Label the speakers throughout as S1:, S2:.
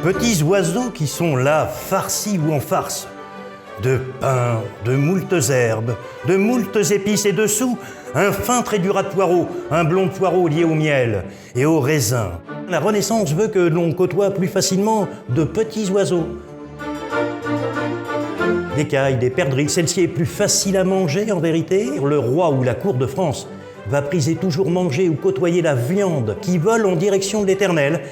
S1: Petits oiseaux qui sont là, farcis ou en farce, de pain, de moultes herbes, de moultes épices et dessous, un fin trait du rat de poireau, un blond poireau lié au miel et au raisin. La Renaissance veut que l'on côtoie plus facilement de petits oiseaux. Des cailles, des perdrix, celle-ci est plus facile à manger en vérité. Le roi ou la cour de France va priser toujours manger ou côtoyer la viande qui vole en direction de l'Éternel.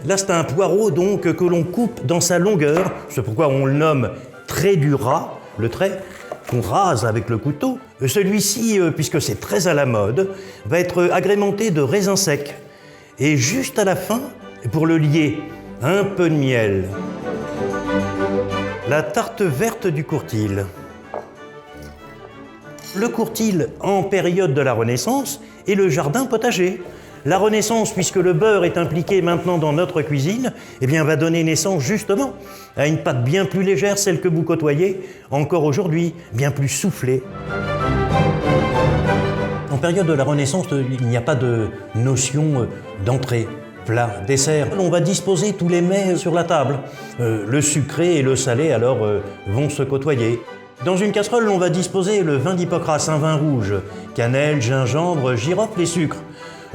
S1: Là, c'est un poireau donc que l'on coupe dans sa longueur, c'est pourquoi on le nomme trait du rat, le trait qu'on rase avec le couteau. Celui-ci, puisque c'est très à la mode, va être agrémenté de raisins secs. Et juste à la fin, pour le lier, un peu de miel. La tarte verte du courtil. Le courtil en période de la Renaissance et le jardin potager. La Renaissance, puisque le beurre est impliqué maintenant dans notre cuisine, eh bien, va donner naissance justement à une pâte bien plus légère, celle que vous côtoyez encore aujourd'hui, bien plus soufflée. En période de la Renaissance, il n'y a pas de notion d'entrée, plat, dessert. On va disposer tous les mets sur la table. Le sucré et le salé, alors, vont se côtoyer. Dans une casserole, on va disposer le vin d'Hippocrate, un vin rouge, cannelle, gingembre, girofle et sucre.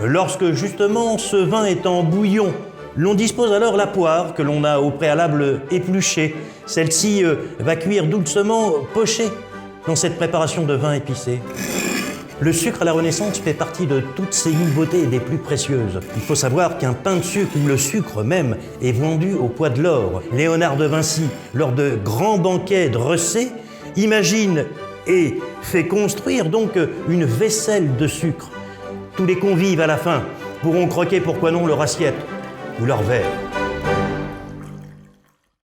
S1: Lorsque justement ce vin est en bouillon, l'on dispose alors la poire que l'on a au préalable épluchée. Celle-ci va cuire doucement pochée dans cette préparation de vin épicé. Le sucre à la Renaissance fait partie de toutes ces nouveautés des plus précieuses. Il faut savoir qu'un pain de sucre, ou le sucre même, est vendu au poids de l'or. Léonard de Vinci, lors de grands banquets dressés, imagine et fait construire donc une vaisselle de sucre. Tous les convives à la fin pourront croquer, pourquoi non, leur assiette ou leur verre.